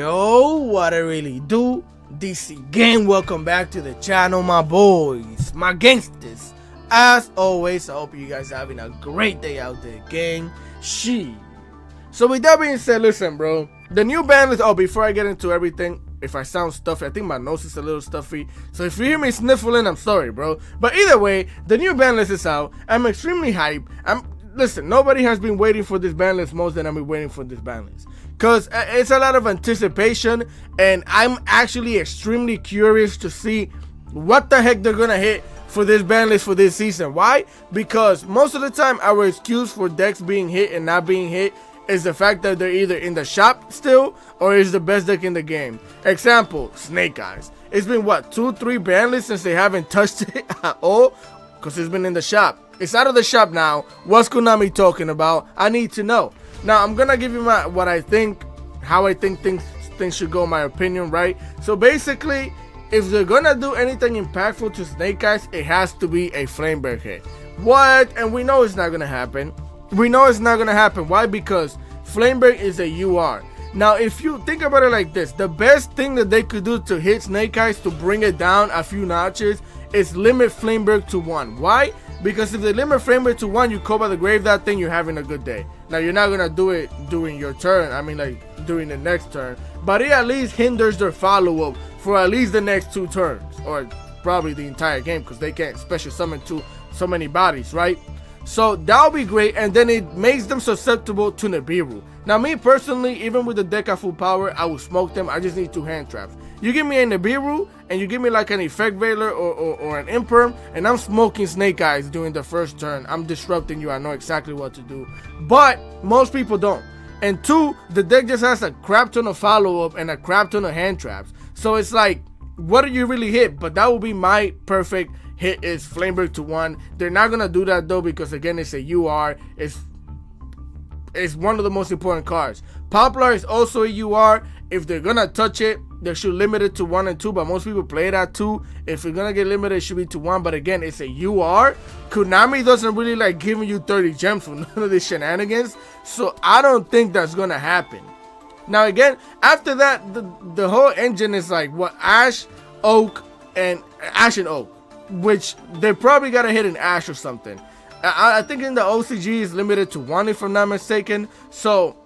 Yo, what I really do? DC gang, welcome back to the channel, my boys, my gangsters. As always, I hope you guys are having a great day out there, gang. So with that being said, listen, bro, the new Banlist. Oh, before I get into everything, if I sound stuffy, I think my nose is a little stuffy. So if you hear me sniffling, I'm sorry, bro. But either way, the new Banlist is out. I'm extremely hyped. Listen, nobody has been waiting for this Banlist more than I've been waiting for this Banlist. Because it's a lot of anticipation, and I'm actually extremely curious to see what the heck they're gonna hit for this Banlist for this season. Why? Because most of the time, our excuse for decks being hit and not being hit is the fact that they're either in the shop still or is the best deck in the game. Example, Snake Eyes. It's been what, 2-3 Banlists since they haven't touched it at all? Because it's been in the shop. It's out of the shop now. What's KONAMI talking about? I need to know. Now I'm gonna give you what I think, how I think things should go, my opinion, right? So basically, if they're gonna do anything impactful to Snake Eyes, it has to be a Flameberg hit. What? And we know it's not gonna happen. We know it's not gonna happen. Why? Because Flameberg is a UR. Now, if you think about it like this, the best thing that they could do to hit Snake Eyes to bring it down a few notches is limit Flameberg to 1. Why? Because if they limit Flameberg to 1, you cover the grave that thing, you're having a good day. Now, you're not gonna do it during your turn. I mean, like during the next turn, but it at least hinders their follow-up for at least the next 2 turns, or probably the entire game, because they can't special summon to so many bodies, right? So that'll be great, and then it makes them susceptible to Nibiru. Now, me personally, even with the deck at full power, I will smoke them. I just need 2 hand traps. You give me a Nibiru, and you give me like an Effect Veiler or an Imperm, and I'm smoking Snake Eyes during the first turn. I'm disrupting you. I know exactly what to do. But most people don't. And 2, the deck just has a crap ton of follow-up and a crap ton of hand traps. So it's like, what do you really hit? But that will be my perfect hit, is Flameberg to 1. They're not gonna do that though, because again, it's a UR. It's one of the most important cards. Poplar is also a UR. If they're gonna touch it, they should limit it to 1 and 2, but most people play it at 2. If you're gonna get limited, it should be to 1. But again, it's a UR. KONAMI doesn't really like giving you 30 gems for none of these shenanigans, so I don't think that's gonna happen. Now again, after that, the whole engine is like what, Ash, Oak, and Ash and Oak, which they probably gotta hit an Ash or something. I think in the OCG is limited to 1 if I'm not mistaken, so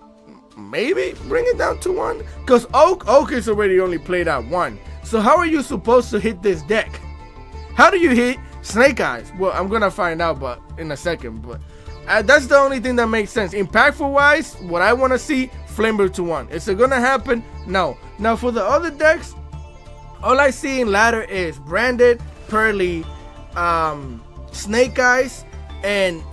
maybe bring it down to 1, because Oak is already only played at 1. So how are you supposed to hit this deck? How do you hit Snake Eyes? Well, I'm gonna find out but in a second, but that's the only thing that makes sense. Impactful wise, what I want to see, Flameberg to 1. Is it gonna happen? No. Now for the other decks, all I see in ladder is Branded, Pearly, Snake Eyes, and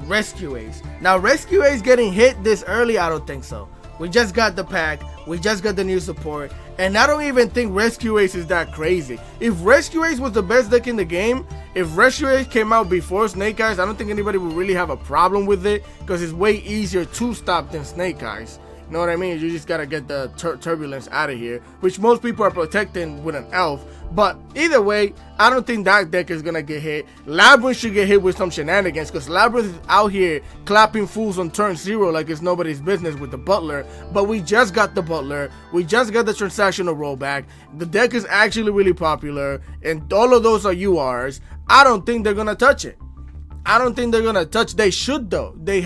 Rescue Ace. Now Rescue Ace getting hit this early, I don't think so. We just got the pack, we just got the new support, and I don't even think Rescue Ace is that crazy. If Rescue Ace was the best deck in the game, if Rescue Ace came out before Snake Eyes, I don't think anybody would really have a problem with it, because it's way easier to stop than Snake Eyes. You know what I mean? You just gotta get the turbulence out of here, which most people are protecting with an elf. But either way, I don't think that deck is gonna get hit. Labyrinth should get hit with some shenanigans, because Labyrinth is out here clapping fools on turn 0 like it's nobody's business with the Butler. But we just got the Butler, we just got the transactional rollback. The deck is actually really popular, and all of those are URs. I don't think they're gonna touch it. I don't think they're gonna touch. They should though. They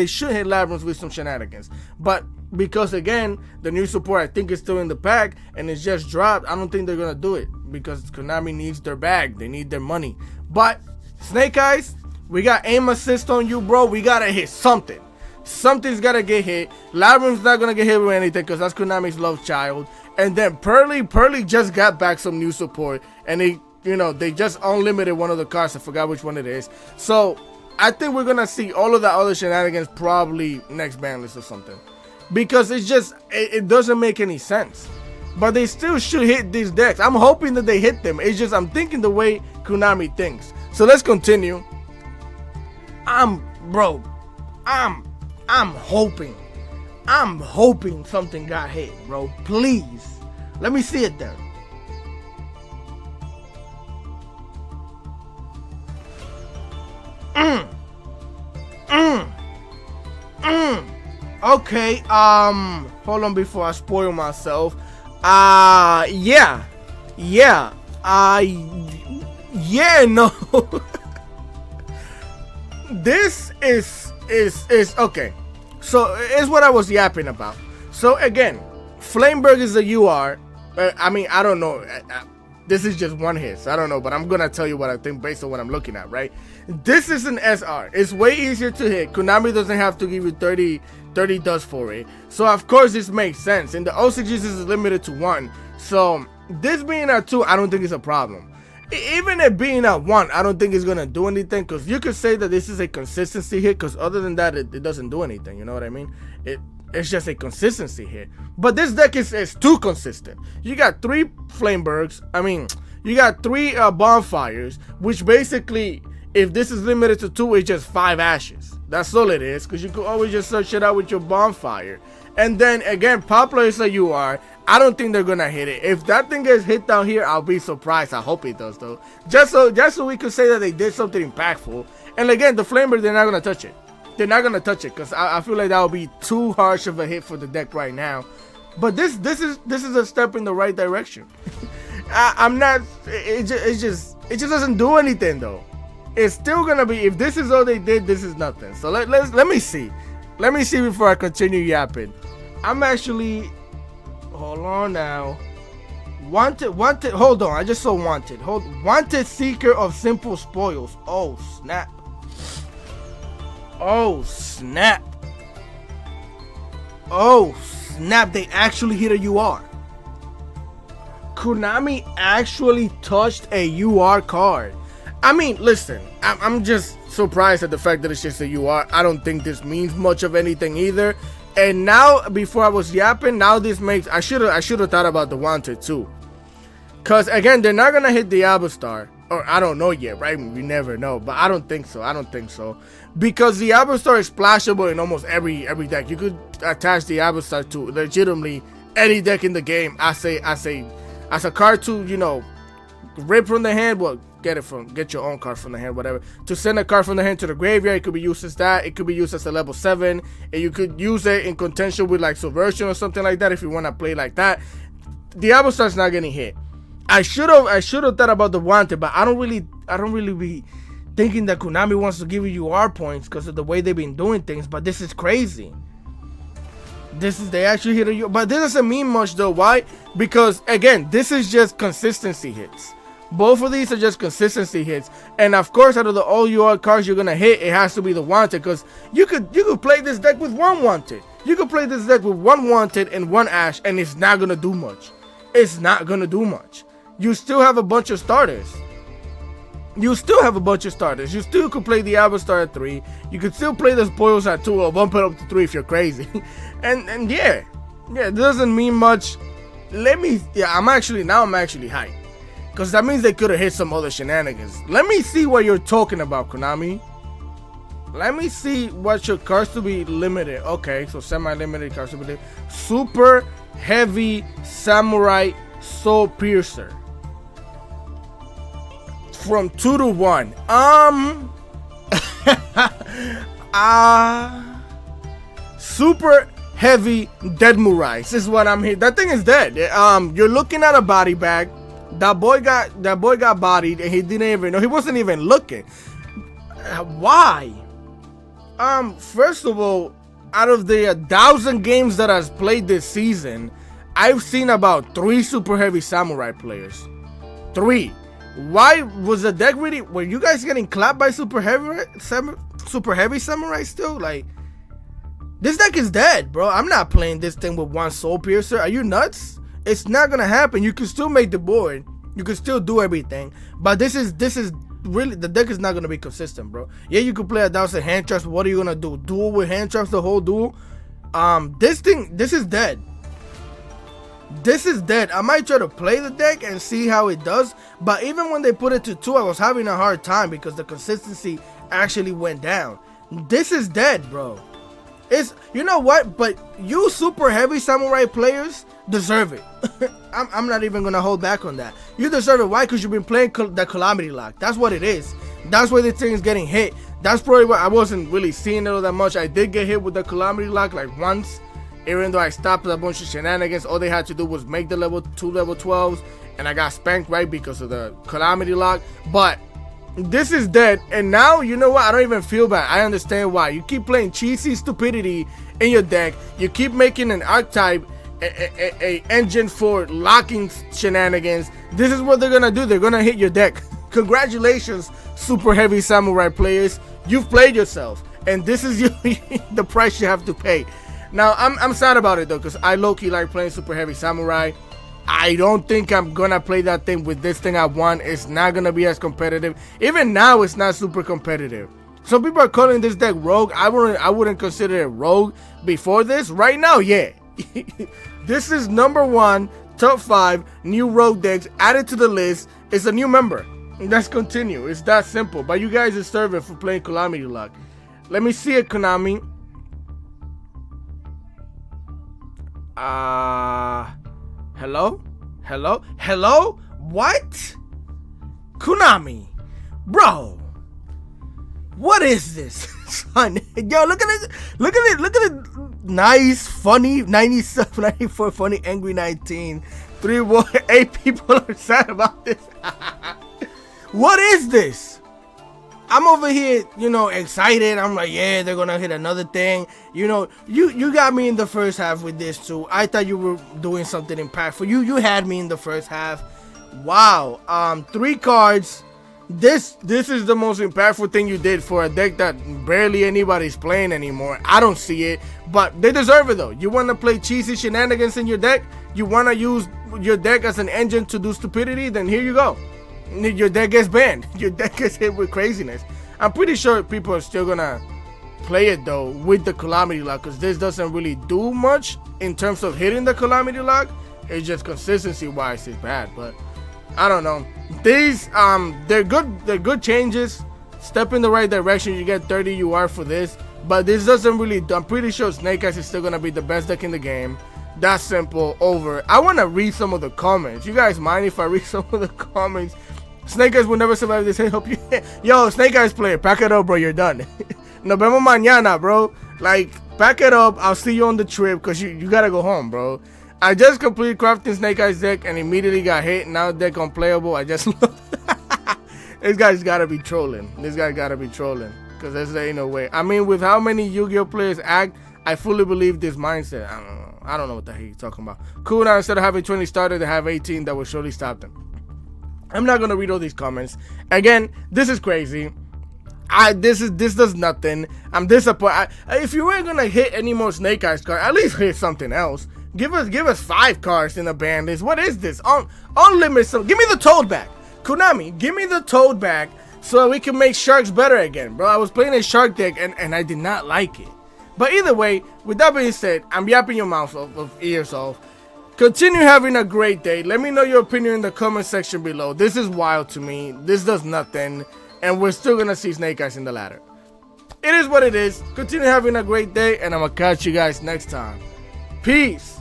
should hit Labyrinth with some shenanigans. But because again, the new support I think is still in the pack and it's just dropped, I don't think they're gonna do it, because KONAMI needs their bag. They need their money. But Snake Eyes, we got aim assist on you, bro. We gotta hit something. Something's gotta get hit. Labyrinth's not gonna get hit with anything, because that's KONAMI's love child. And then Pearly just got back some new support, and they just unlimited one of the cards. I forgot which one it is. So I think we're gonna see all of the other shenanigans probably next Banlist or something, because it's just it doesn't make any sense. But they still should hit these decks. I'm hoping that they hit them. It's just I'm thinking the way KONAMI thinks. So let's continue. I'm hoping something got hit, bro. Please, let me see it there. Okay, hold on before I spoil myself. Yeah. Yeah. Yeah, no. This is okay. So it's what I was yapping about. So again, Flameberg is a UR. I mean, I don't know. This is just one hit, so I don't know, but I'm gonna tell you what I think based on what I'm looking at, right? This is an SR. It's way easier to hit. Konami doesn't have to give you 30 dust for it. So of course this makes sense. And the O6 is limited to 1. So this being at 2, I don't think it's a problem. Even it being at 1, I don't think it's gonna do anything, because you could say that this is a consistency hit, because other than that, it doesn't do anything. You know what I mean? It's just a consistency hit. But this deck is too consistent. You got 3 Flamebergs. I mean, you got 3 bonfires, which basically, if this is limited to 2, it's just 5 ashes. That's all it is, because you could always just search it out with your bonfire. And then again, Poplar is a UR. I don't think they're gonna hit it. If that thing gets hit down here, I'll be surprised. I hope it does though. Just so we could say that they did something impactful. And again, the Flamer, they're not gonna touch it. They're not gonna touch it, because I feel like that would be too harsh of a hit for the deck right now. But this is a step in the right direction. I'm not. It just doesn't do anything though. It's still gonna be, if this is all they did, this is nothing. So let me see. Let me see before I continue yapping. I'm actually, hold on now. Wanted, hold on, I just saw wanted. Wanted seeker of simple spoils. Oh snap. Oh snap. Oh snap, they actually hit a UR. Konami actually touched a UR card. I mean, listen, I'm just surprised at the fact that it's just a UR. I don't think this means much of anything either. And now, before I was yapping, now this makes, I should have thought about the wanted too. Cause again, they're not gonna hit the Star, or I don't know yet, right? We never know, but I don't think so. Because the Star is splashable in almost every deck. You could attach the Star to legitimately any deck in the game. As a card to, you know, rip from the hand. Well, get your own card from the hand, whatever. To send a card from the hand to the graveyard, it could be used as that. It could be used as a level 7, and you could use it in contention with like Subversion or something like that if you want to play like that. The Star's not getting hit. I should have thought about the wanted, but I don't really be thinking that Konami wants to give you UR points because of the way they've been doing things. But this is crazy. They actually hit a UR, but this doesn't mean much though. Why? Because again, this is just consistency hits. Both of these are just consistency hits, and of course, out of the all UR cards you're gonna hit, it has to be the wanted, because you could play this deck with 1 wanted. You could play this deck with 1 wanted and 1 ash, and it's not gonna do much. It's not gonna do much. You still have a bunch of starters. You still could play the Star at 3. You could still play the spoils at 2 or bump it up to 3 if you're crazy. and yeah, it doesn't mean much. I'm actually hyped. Because that means they could have hit some other shenanigans. Let me see what you're talking about, Konami. Let me see what your cards to be limited. Okay, so semi-limited cards to be limited. Super Heavy Samurai Soul Piercer. From 2 to 1. Super Heavy Dead Murai. This is what I'm here. That thing is dead. You're looking at a body bag. That boy got bodied, and he didn't even know. He wasn't even looking. Why? First of all, out of the 1,000 games that I've played this season, I've seen about 3 Super Heavy Samurai players. 3. Why was the deck really? Were you guys getting clapped by Super Heavy Samurai still? Like, this deck is dead, bro. I'm not playing this thing with 1 Soul Piercer. Are you nuts? It's not gonna happen. You can still make the board. You can still do everything. But this is really, the deck is not gonna be consistent, bro. Yeah, you could play 1,000 hand traps. But what are you gonna do? Duel with hand traps the whole duel? This is dead. This is dead. I might try to play the deck and see how it does. But even when they put it to 2, I was having a hard time because the consistency actually went down. This is dead, bro. It's, you know what? But you Super Heavy Samurai players deserve it. I'm not even gonna hold back on that. You deserve it. Why? Because you've been playing the Calamity Lock. That's what it is. That's why the thing is getting hit. that's probably why I wasn't really seeing it all that much. I did get hit with the Calamity Lock like once, even though I stopped a bunch of shenanigans. All they had to do was make the level 2 level 12s, and I got spanked right because of the Calamity Lock. But this is dead, and now you know what? I don't even feel bad. I understand why. You keep playing cheesy stupidity in your deck. You keep making an archetype a engine for locking shenanigans. This is what they're gonna do. They're gonna hit your deck. Congratulations, super heavy samurai players. You've played yourself, and this is the price you have to pay. Now I'm sad about it though, because I low-key like playing super heavy samurai. I don't think I'm gonna play that thing with this thing I want. It's not gonna be as competitive. Even now, it's not super competitive. Some people are calling this deck rogue. I wouldn't consider it rogue before this. Right now, yeah. This is number 1 top 5 new rogue decks added to the list. It's a new member. Let's continue. It's that simple. But you guys deserve it for playing Calamity Lock. Let me see it, Konami. Hello? What? Konami, bro, what is this? Son, yo, look at it. Nice, funny, 97, 94, funny, angry 19. 8 people are sad about this. What is this? I'm over here, excited. I'm like, yeah, they're gonna hit another thing. You got me in the first half with this too. I thought you were doing something impactful. You had me in the first half. Wow. 3 cards. This is the most impactful thing you did for a deck that barely anybody's playing anymore. I don't see it, but they deserve it though. You want to play cheesy shenanigans in your deck? You want to use your deck as an engine to do stupidity? Then here you go. Your deck gets banned. Your deck gets hit with craziness. I'm pretty sure people are still gonna play it though with the Calamity Lock, because this doesn't really do much in terms of hitting the Calamity Lock. It's just consistency wise it's bad, but I don't know. These they're good changes, step in the right direction. You get 30 UR for this, but this doesn't really, I'm pretty sure Snake Eyes is still gonna be the best deck in the game. That's simple. Over. I want to read some of the comments. You guys mind if I read some of the comments? Snake Eyes will never survive this. Hey, hope you. Yo, Snake Eyes player, pack it up, bro. You're done. Nos vemos mañana, bro. Like, pack it up. I'll see you on the trip, because you gotta go home, bro. I just completed crafting Snake Eyes deck and immediately got hit. Now deck unplayable. I just this guy's gotta be trolling. Because there's ain't no way. I mean, with how many Yu-Gi-Oh players act, I fully believe this mindset. I don't know what the heck you're talking about. Cool, now instead of having 20 started, they have 18 that will surely stop them. I'm not gonna read all these comments. Again, this is crazy. This does nothing. I'm disappointed. If you weren't gonna hit any more Snake Eyes cards, at least hit something else. Give us 5 cards in the ban list. What is this? Unlimited. Give me the Toad back. Konami, give me the Toad back so we can make Sharks better again, bro. I was playing a Shark deck and I did not like it. But either way, with that being said, I'm yapping your mouth off, ears off. Continue having a great day. Let me know your opinion in the comment section below. This is wild to me. This does nothing. And we're still going to see Snake Eyes in the ladder. It is what it is. Continue having a great day. And I'm going to catch you guys next time. Peace.